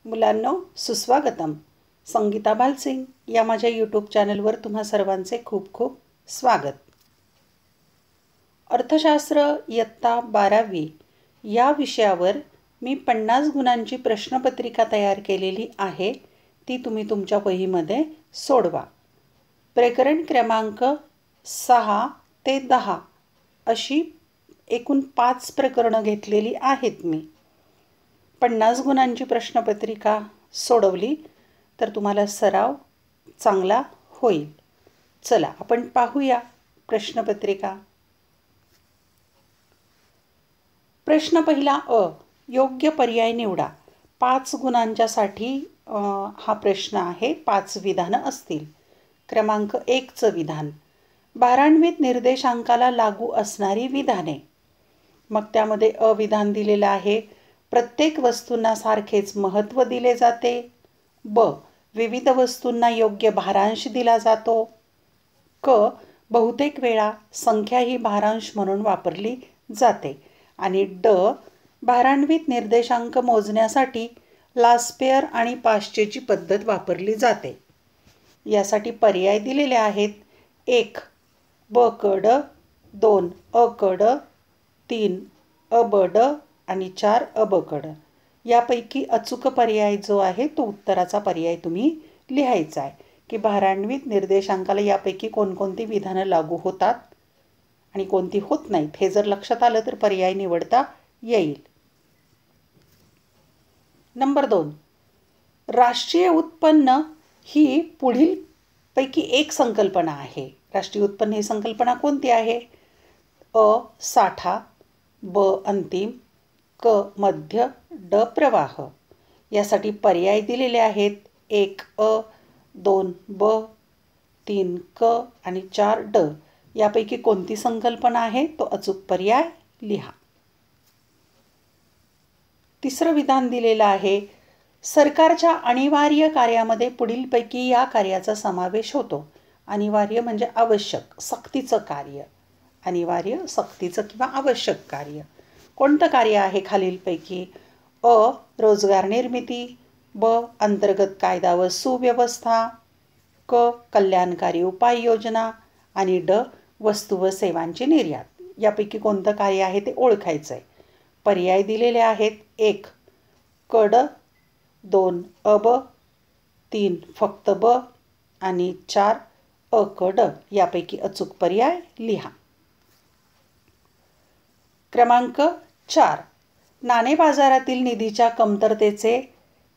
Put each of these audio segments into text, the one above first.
मुलांनो, सुस्वागतम. संगीता बालसिंग या माझ्या यूट्यूब चॅनलवर तुम्हा सर्वांचे खूप खूप स्वागत. अर्थशास्त्र इयत्ता 12वी या विषयावर मी 50 गुणांची प्रश्नपत्रिका तयार केलेली आहे. ती तुम्ही तुमच्या वहीमध्ये सोडवा. प्रकरण क्रमांक 6 ते 10 अशी एकूण 5 प्रकरणं घेतलेली आहेत. मी 50 गुणांची प्रश्नपत्रिका सोडवली तर तुम्हाला सराव चांगला होईल. चला आपण पाहूया प्रश्नपत्रिका. प्रश्न पहिला अ, योग्य पर्याय निवडा. 5 गुणांच्यासाठी हा प्रश्न आहे. 5 विधानं असतील. क्रमांक 1चं विधान, 12वीत निर्देशांकाला लागू असणारी विधाने. मग त्यामध्ये अ विधान दिलेलं आहे, प्रत्येक वस्तूंना सारखेच महत्त्व दिले जाते. ब, विविध वस्तूंना योग्य भारांश दिला जातो. क, बहुतेक वेळा संख्या ही भारांश म्हणून वापरली जाते. आणि ड, 12वीत निर्देशांक मोजण्यासाठी लास्पेयर आणि पाश्चेची पद्धत वापरली जाते. यासाठी पर्याय दिलेले आहेत. 1 ब क ड, 2 अ क ड, 3 अ ब ड आणि 4 अ ब क ड. यापैकी अचूक पर्याय जो आहे तो उत्तराचा पर्याय तुम्ही लिहायचा आहे की 12वीत निर्देशांकाला यापैकी कोणकोणती विधानं लागू होतात आणि कोणती होत नाहीत. हे जर लक्षात आलं तर पर्याय निवडता येईल. नंबर 2, राष्ट्रीय उत्पन्न ही पुढील पैकी एक संकल्पना आहे. राष्ट्रीय उत्पन्न ही संकल्पना कोणती आहे? अ साठा, ब अंतिम, क मध्य, ड प्रवाह. यासाठी पर्याय दिलेले आहेत. 1 अ, 2 ब, 3 क आणि 4 ड. यापैकी कोणती संकल्पना आहे तो अचूक पर्याय लिहा. तिसरं विधान दिलेलं आहे, सरकारच्या अनिवार्य कार्यामध्ये पुढीलपैकी या कार्याचा समावेश होतो. अनिवार्य म्हणजे आवश्यक, सक्तीचं कार्य. अनिवार्य, सक्तीचं किंवा आवश्यक कार्य. कोणतं कार्य आहे खालीलपैकी? अ, रोजगार निर्मिती, ब, अंतर्गत कायदा व सुव्यवस्था, क, कल्याणकारी उपाययोजना आणि ड, वस्तू व सेवांची निर्यात. यापैकी कोणतं कार्य आहे ते ओळखायचं आहे. पर्याय दिलेले आहेत. 1 क ड, 2 अ ब, 3 फक्त ब आणि 4 अ क ड. यापैकी अचूक पर्याय लिहा. क्रमांक 4, नाणे बाजारातील निधीच्या कमतरतेचे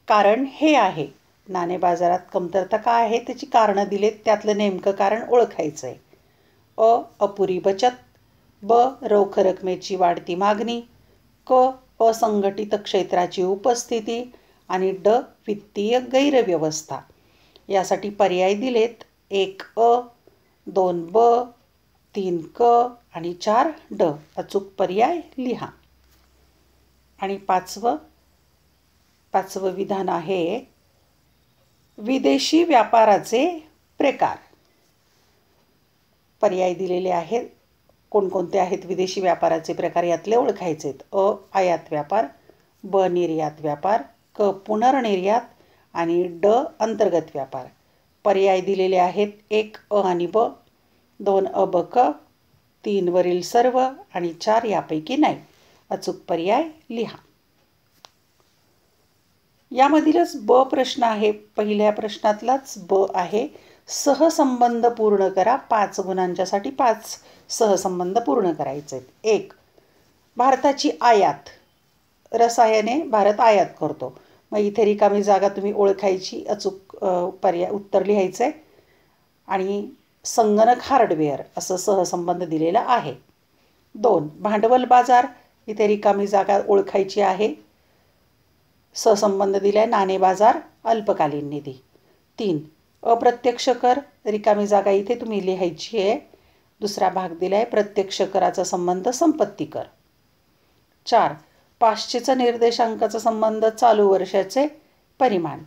कारण हे आहे. नाणे बाजारात कमतरता काय आहे त्याची कारणं दिलेत, त्यातलं नेमकं कारण ओळखायचं आहे. अ, अपुरी बचत, ब, रोख रकमेची वाढती मागणी, क, असंघटित क्षेत्राची उपस्थिती आणि ड, वित्तीय गैरव्यवस्था. यासाठी पर्याय दिलेत. 1 अ, 2 ब, 3 क आणि 4 ड. अचूक पर्याय लिहा. आणि पाचवं विधान आहे, विदेशी व्यापाराचे प्रकार. पर्याय दिलेले आहेत. कोणकोणते आहेत विदेशी व्यापाराचे प्रकार यातले ओळखायचे आहेत. अ, आयात व्यापार, ब, निर्यात व्यापार, क, पुनर्निर्यात आणि ड, अंतर्गत व्यापार. पर्याय दिलेले आहेत. 1 अ आणि ब, 2 अ ब क, 3 वरील सर्व आणि 4 यापैकी नाही. अचूक पर्याय लिहा. यामधीलच ब प्रश्न आहे. पहिल्या प्रश्नातलाच ब आहे, सहसंबंध पूर्ण करा. 5 गुणांच्यासाठी 5 सहसंबंध पूर्ण करायचे आहेत. 1, भारताची आयात. रसायने भारत आयात करतो. मग इथे रिकामी जागा तुम्ही ओळखायची, अचूक पर्याय उत्तर लिहायचं आहे. आणि संगणक हार्डवेअर असं सहसंबंध दिलेला आहे. 2, भांडवल बाजार. इथे रिकामी जागा ओळखायची आहे. सहसंबंध दिला आहे, नाणे बाजार, अल्पकालीन निधी. 3, अप्रत्यक्ष कर. रिकामी जागा इथे तुम्ही लिहायची आहे. दुसरा भाग दिला आहे, प्रत्यक्ष कराचा संबंध संपत्ती कर. 4, पाश्चेचा निर्देशांकाचा संबंध चालू वर्षाचे परिमाण.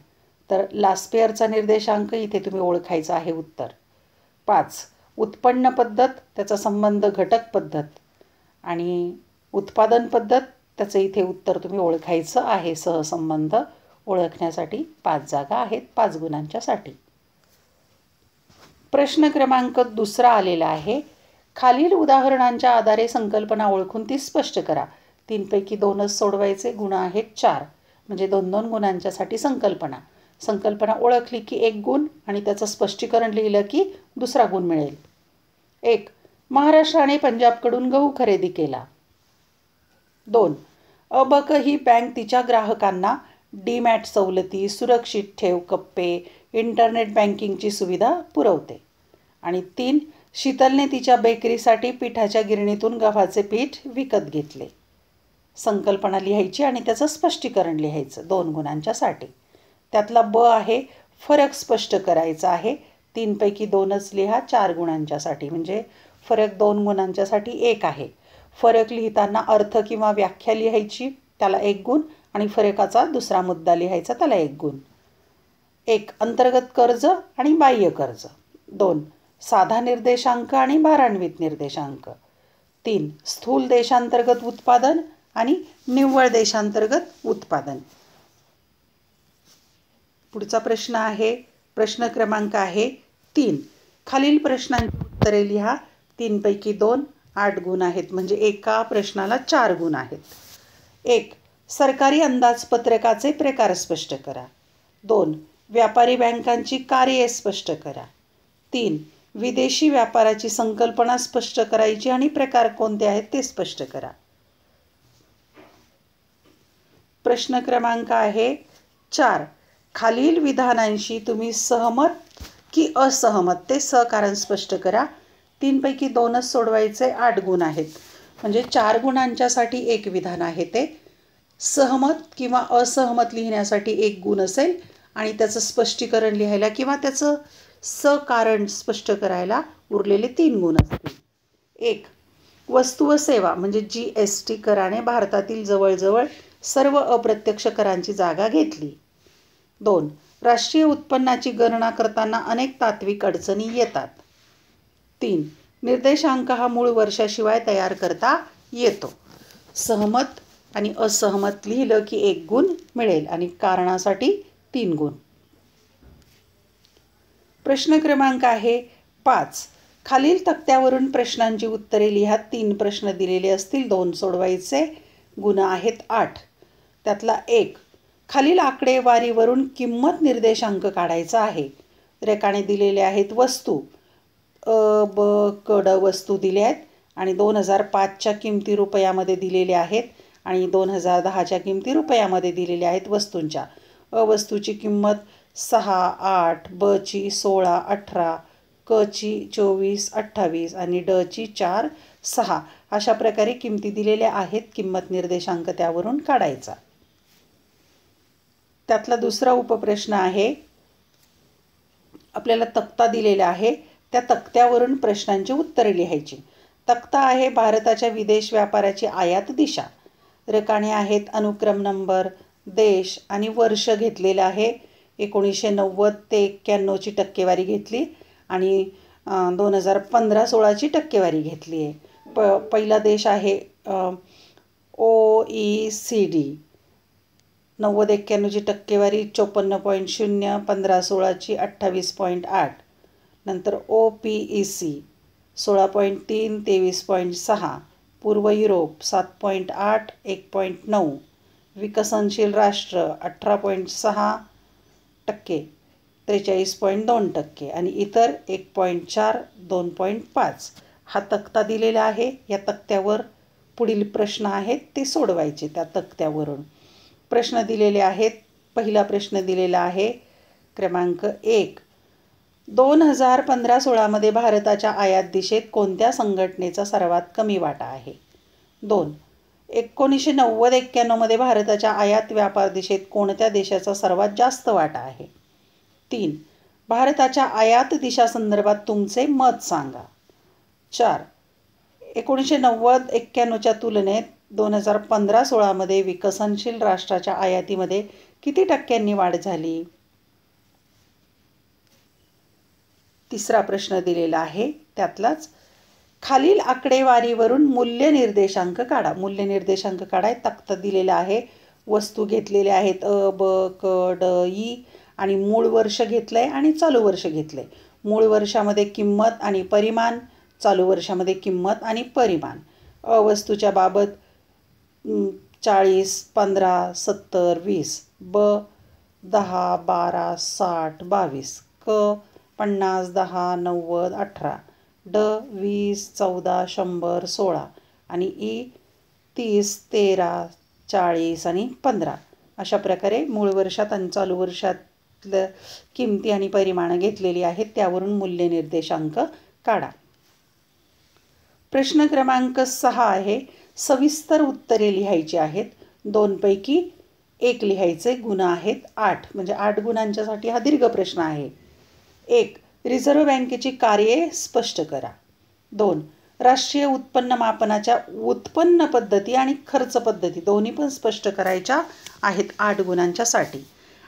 तर लास्पेयरचा निर्देशांक इथे तुम्ही ओळखायचा आहे उत्तर. 5, उत्पन्न पद्धत, त्याचा संबंध घटक पद्धत आणि उत्पादन पद्धत, त्याचं इथे उत्तर तुम्ही ओळखायचं आहे, सहसंबंध ओळखण्यासाठी 5 जागा आहेत 5 गुणांच्यासाठी. प्रश्न क्रमांक 2 आलेला आहे. खालील उदाहरणांच्या आधारे संकल्पना ओळखून ती स्पष्ट करा. 3 पैकी 2च सोडवायचे. गुण आहेत 4 म्हणजे 2-2 गुणांच्यासाठी संकल्पना. संकल्पना ओळखली की 1 गुण आणि त्याचं स्पष्टीकरण लिहिलं की दुसरा गुण मिळेल. 1. महाराष्ट्राने पंजाबकडून गहू खरेदी केला. 2. अबक ही बँक तिच्या ग्राहकांना डीमॅट सवलती, सुरक्षित ठेव कप्पे, इंटरनेट बँकिंगची सुविधा पुरवते. आणि 3. शीतलने तिच्या बेकरीसाठी पिठाच्या गिरणीतून गव्हाचे पीठ विकत घेतले. संकल्पना लिहायची आणि त्याचं स्पष्टीकरण लिहायचं 2 गुणांच्यासाठी. त्यातला ब आहे फरक स्पष्ट करायचा आहे. 3 पैकी 2च लिहा 4 गुणांच्यासाठी म्हणजे फरक 2 गुणांच्यासाठी 1 आहे. फरक लिहिताना अर्थ किंवा व्याख्या लिहायची त्याला 1 गुण आणि फरकाचा दुसरा मुद्दा लिहायचा त्याला 1 गुण. 1. अंतर्गत कर्ज आणि बाह्य कर्ज. 2. साधा निर्देशांक आणि भारान्वित निर्देशांक. 3. स्थूल देशांतर्गत उत्पादन आणि निव्वळ देशांतर्गत उत्पादन. पुढचा प्रश्न आहे प्रश्न क्रमांक आहे 3. खालील प्रश्नांची उत्तरे लिहा. 3 पैकी 2 8 गुण आहेत म्हणजे एका प्रश्नाला 4 गुण आहेत. 1. सरकारी अंदाजपत्रकाचे प्रकार स्पष्ट करा. 2. व्यापारी बँकांची कार्ये स्पष्ट करा. 3. विदेशी व्यापाराची संकल्पना स्पष्ट करायची आणि प्रकार कोणते आहेत ते स्पष्ट करा. प्रश्न क्रमांक आहे 4. खालील विधानांशी तुम्ही सहमत की असहमत ते सहकारण स्पष्ट करा. 3 पैकी 2च सोडवायचे 8 गुण आहेत म्हणजे 4 गुणांच्यासाठी 1 विधान आहे ते. सहमत किंवा असहमत लिहिण्यासाठी 1 गुण असेल आणि त्याचं स्पष्टीकरण लिहायला किंवा त्याचं सकारण स्पष्ट करायला उरलेले 3 गुण असतील. 1. वस्तू व सेवा म्हणजे GST कराने भारतातील जवळजवळ सर्व अप्रत्यक्ष करांची जागा घेतली. 2. राष्ट्रीय उत्पन्नाची गणना करताना अनेक तात्विक अडचणी येतात. 3. निर्देशांक हा मूळ वर्षाशिवाय तयार करता येतो. सहमत आणि असहमत लिहिलं की 1 गुण मिळेल आणि कारणासाठी 3 गुण. प्रश्न क्रमांक आहे 5. खालील तक्त्यावरून प्रश्नांची उत्तरे लिहा. 3 प्रश्न दिलेले असतील 2 सोडवायचे. गुण आहेत 8. त्यातला 1. खालील आकडेवारीवरून किंमत निर्देशांक काढायचा आहे. रेखाने दिलेले आहेत वस्तू ब क ड वस्तू दिल्या आहेत आणि 2005च्या किमती रुपयामध्ये दिलेल्या आहेत आणि 2010च्या किमती रुपयामध्ये दिलेल्या आहेत वस्तूंच्या. वस्तूची किंमत 6, 8, ब ची 16, 18, क ची 24, 28 आणि ड ची 4, 6 अशा प्रकारे किमती दिलेल्या आहेत. किंमत निर्देशांक त्यावरून काढायचा. त्यातला दुसरा उपप्रश्न आहे आपल्याला तक्ता दिलेला आहे त्या तक्त्यावरून प्रश्नांची उत्तरे लिहायची. तक्ता आहे भारताच्या विदेश व्यापाराची आयात दिशा. रकाने आहेत अनुक्रम नंबर, देश आणि वर्ष घेतलेलं आहे. 1990 ते 91ची टक्केवारी घेतली आणि 2015-16ची टक्केवारी घेतली आहे. पहिला देश आहे OECD. 90-91ची टक्केवारी 54.0, 15-16ची 28.8. नंतर OPEC 16.3, 23.6. पूर्व युरोप 7.8, 1.9. विकसनशील राष्ट्र 18.6%, 43.2% आणि इतर 1.4, 2.5. हा तक्ता दिलेला आहे. या तक्त्यावर पुढील प्रश्न आहेत ते सोडवायचे. त्या तक्त्यावरून प्रश्न दिलेले आहेत. पहिला प्रश्न दिलेला आहे क्रमांक 1. 2015-16मध्ये भारताच्या आयात दिशेत कोणत्या संघटनेचा सर्वात कमी वाटा आहे? 2. 1990-91मध्ये भारताच्या आयात व्यापार दिशेत कोणत्या देशाचा सर्वात जास्त वाटा आहे? 3. भारताच्या आयात दिशासंदर्भात तुमचे मत सांगा. 4. 1990-91च्या तुलनेत 2015-16मध्ये विकसनशील राष्ट्राच्या आयातीमध्ये किती टक्क्यांनी वाढ झाली? तिसरा प्रश्न दिलेला आहे त्यातलाच. खालील आकडेवारीवरून मूल्य निर्देशांक काढा. मूल्य निर्देशांक काढाय तक्ता दिलेला आहे. वस्तू घेतलेल्या आहेत अ, ब, क, ड, ई आणि मूळ वर्ष घेतलं आहे आणि चालू वर्ष घेतलं आहे. मूळ वर्षामध्ये किंमत आणि परिमाण, चालू वर्षामध्ये किंमत आणि परिमाण. अ वस्तूच्या बाबत 40, 15, 70, 20. ब 10, 12, 60, 22. क 50, 10, 90, 18. ड 20, 14, 100, 16 आणि ई 30, 13, 40 आणि 15. अशा प्रकारे मूळ वर्षात आणि चालू वर्षातलं किमती आणि परिमाणं घेतलेली आहेत. त्यावरून मूल्य निर्देशांक काढा. प्रश्न क्रमांक 6 आहे. सविस्तर उत्तरे लिहायची आहेत. 2 पैकी 1 लिहायचे. गुण आहेत 8, म्हणजे 8 गुणांच्यासाठी हा दीर्घ प्रश्न आहे. 1. रिझर्व्ह बँकेची कार्ये स्पष्ट करा. 2. राष्ट्रीय उत्पन्न मापनाच्या उत्पन्न पद्धती आणि खर्च पद्धती दोन्ही पण स्पष्ट करायच्या आहेत 8 गुणांच्यासाठी.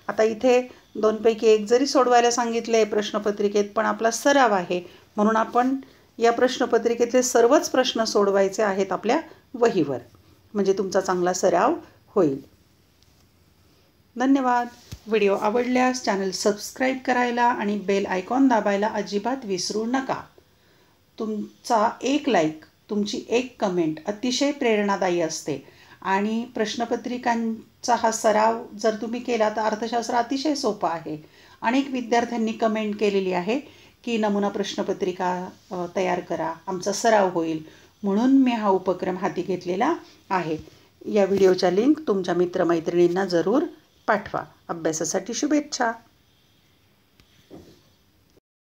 आता इथे 2 पैकी 1 जरी सोडवायला सांगितलं आहे प्रश्नपत्रिकेत, पण आपला सराव आहे म्हणून आपण या प्रश्नपत्रिकेतले सर्वच प्रश्न सोडवायचे आहेत आपल्या वहीवर, म्हणजे तुमचा चांगला सराव होईल. धन्यवाद. व्हिडिओ आवडल्यास चॅनल सबस्क्राईब करायला आणि बेल आयकॉन दाबायला अजिबात विसरू नका. तुमचा एक लाईक, तुमची एक कमेंट अतिशय प्रेरणादायी असते आणि प्रश्नपत्रिकांचा हा सराव जर तुम्ही केला तर अर्थशास्त्र अतिशय सोपं आहे. अनेक विद्यार्थ्यांनी कमेंट केलेली आहे की नमुना प्रश्नपत्रिका तयार करा, आमचा सराव होईल, म्हणून मी हा उपक्रम हाती घेतलेला आहे. या व्हिडिओच्या लिंक तुमच्या मित्रमैत्रिणींना जरूर पाठवा. अभ्यासासाठी शुभेच्छा.